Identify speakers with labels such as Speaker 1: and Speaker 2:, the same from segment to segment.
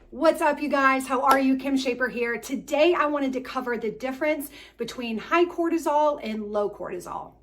Speaker 1: What's up, you guys? How are you? Kim Schaper here. Today, I wanted to cover the difference between high cortisol and low cortisol.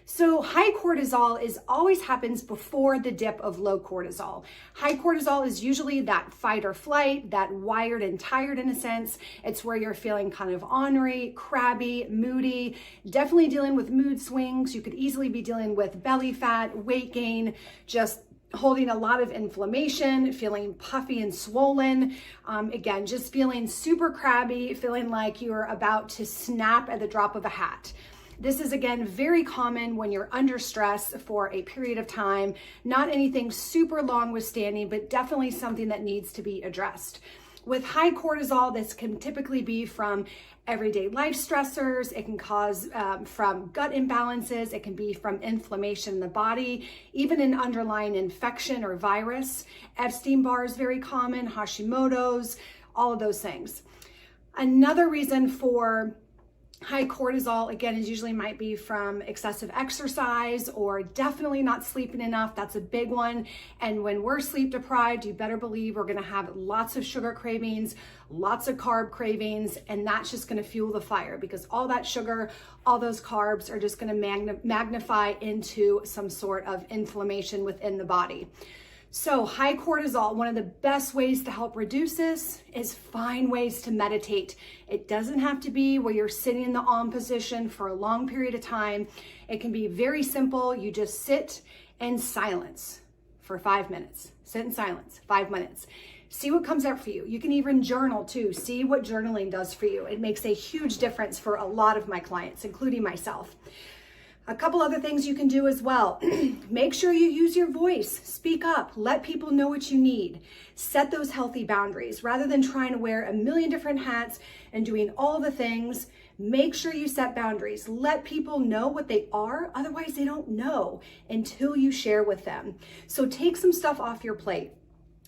Speaker 1: So high cortisol always happens before the dip of low cortisol. High cortisol is usually that fight or flight, that wired and tired in a sense. It's where you're feeling kind of ornery, crabby, moody, definitely dealing with mood swings. You could easily be dealing with belly fat, weight gain, just holding a lot of inflammation, feeling puffy and swollen. Again, just feeling super crabby, feeling like you're about to snap at the drop of a hat. This is, again, very common when you're under stress for a period of time. Not anything super long withstanding, but definitely something that needs to be addressed. With high cortisol, this can typically be from everyday life stressors. It can cause from gut imbalances. It can be from inflammation in the body, even an underlying infection or virus. Epstein-Barr is very common, Hashimoto's, all of those things. Another reason for high cortisol, again, is usually might be from excessive exercise or definitely not sleeping enough. That's a big one. And when we're sleep deprived, you better believe we're gonna have lots of sugar cravings, lots of carb cravings, and that's just gonna fuel the fire because all that sugar, all those carbs are just gonna magnify into some sort of inflammation within the body. So high cortisol, one of the best ways to help reduce this is find ways to meditate. It doesn't have to be where you're sitting in the Om position for a long period of time. It can be very simple. You just sit in silence for 5 minutes. Sit in silence, 5 minutes. See what comes up for you. You can even journal too. See what journaling does for you. It makes a huge difference for a lot of my clients, including myself. A couple other things you can do as well. Make sure you use your voice. Speak up. Let people know what you need. Set those healthy boundaries. Rather than trying to wear a million different hats and doing all the things, make sure you set boundaries. Let people know what they are. Otherwise, they don't know until you share with them. So take some stuff off your plate.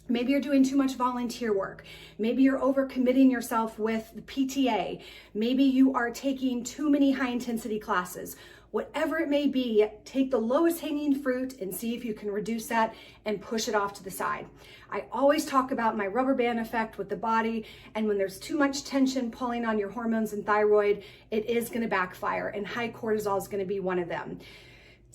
Speaker 1: Maybe you're doing too much volunteer work. Maybe you're overcommitting yourself with the PTA. Maybe you are taking too many high intensity classes. Whatever it may be, take the lowest hanging fruit and see if you can reduce that and push it off to the side. I always talk about my rubber band effect with the body, and when there's too much tension pulling on your hormones and thyroid, it is gonna backfire, and high cortisol is gonna be one of them.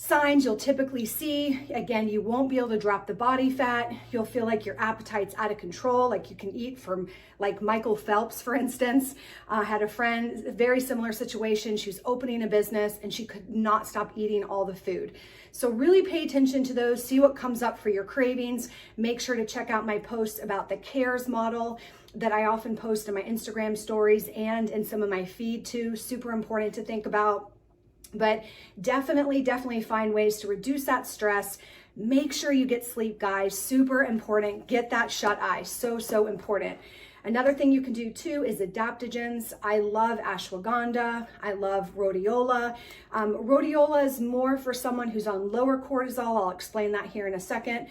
Speaker 1: Signs you'll typically see, again, you won't be able to drop the body fat. You'll feel like your appetite's out of control, like you can eat from like Michael Phelps, for instance. I had a friend, very similar situation. She was opening a business and she could not stop eating all the food. So really pay attention to those, see what comes up for your cravings. Make sure to check out my posts about the CARES model that I often post in my Instagram stories and in some of my feed too. Super important to think about. But definitely find ways to reduce that stress. Make sure you get sleep, guys. Super important. Get that shut eye. So important. Another thing you can do too is adaptogens. I love ashwagandha. I love rhodiola. Rhodiola is more for someone who's on lower cortisol. I'll explain that here in a second.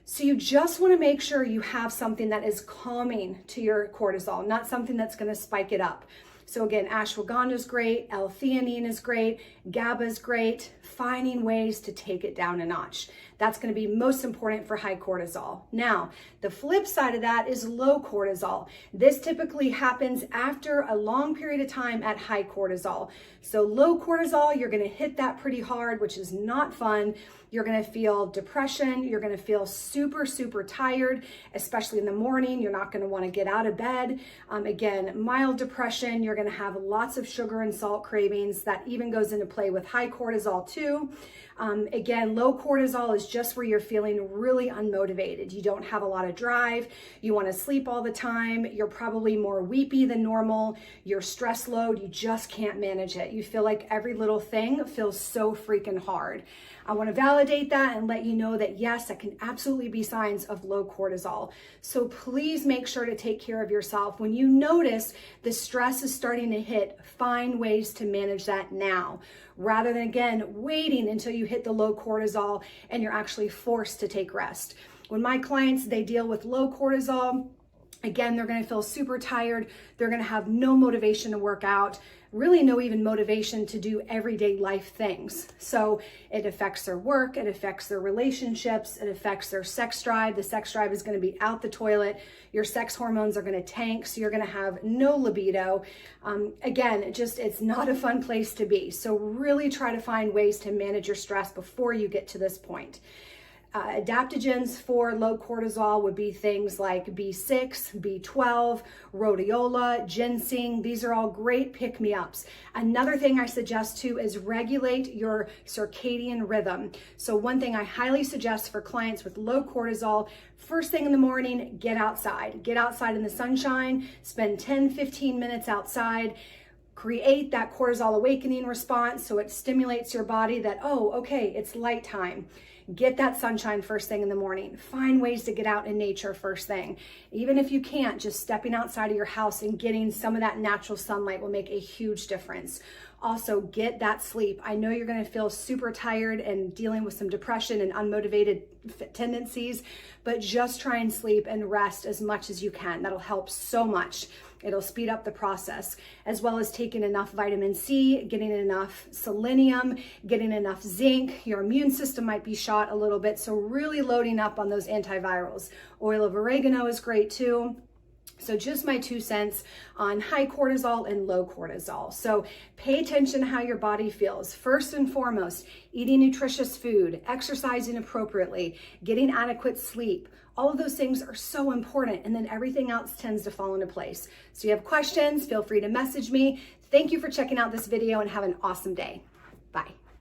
Speaker 1: So you just want to make sure you have something that is calming to your cortisol, not something that's going to spike it up. So again, ashwagandha is great, L-theanine is great, GABA is great, finding ways to take it down a notch. That's going to be most important for high cortisol. Now, the flip side of that is low cortisol. This typically happens after a long period of time at high cortisol. So low cortisol, you're going to hit that pretty hard, which is not fun. You're going to feel depression. You're going to feel super tired, especially in the morning. You're not going to want to get out of bed. Again, mild depression. You're going to have lots of sugar and salt cravings. That even goes into play with high cortisol too. Again, low cortisol is just where you're feeling really unmotivated. You don't have a lot of drive. You want to sleep all the time. You're probably more weepy than normal. Your stress load, you just can't manage it. You feel like every little thing feels so freaking hard. I want to validate that and let you know that yes, that can absolutely be signs of low cortisol. So please make sure to take care of yourself. When you notice the stress is starting to hit, find ways to manage that now, rather than again, waiting until you hit the low cortisol and you're actually forced to take rest. When my clients, they deal with low cortisol, Again, they're going to feel super tired. They're going to have no motivation to work out, really no even motivation to do everyday life things. So it affects their work, it affects their relationships, it affects their sex drive. The sex drive is going to be out the toilet. Your sex hormones are going to tank, so you're going to have no libido. Again, it's not a fun place to be. So really try to find ways to manage your stress before you get to this point. Adaptogens for low cortisol would be things like B6, B12, rhodiola, ginseng. These are all great pick-me-ups. Another thing I suggest too is regulate your circadian rhythm. So one thing I highly suggest for clients with low cortisol, first thing in the morning, get outside. Get outside in the sunshine, spend 10-15 minutes outside. Create that cortisol awakening response so it stimulates your body that, oh, okay, it's light time. Get that sunshine first thing in the morning. Find ways to get out in nature first thing. Even if you can't, just stepping outside of your house and getting some of that natural sunlight will make a huge difference. Also, get that sleep. I know you're going to feel super tired and dealing with some depression and unmotivated tendencies, but just try and sleep and rest as much as you can. That'll help so much. It'll speed up the process, as well as taking enough vitamin C, getting enough selenium, getting enough zinc. Your immune system might be shot a little bit, so really loading up on those antivirals. Oil of oregano is great too. So just my 2 cents on high cortisol and low cortisol. So pay attention to how your body feels. First and foremost, eating nutritious food, exercising appropriately, getting adequate sleep. All of those things are so important, and then everything else tends to fall into place. So you have questions, feel free to message me. Thank you for checking out this video and have an awesome day. Bye.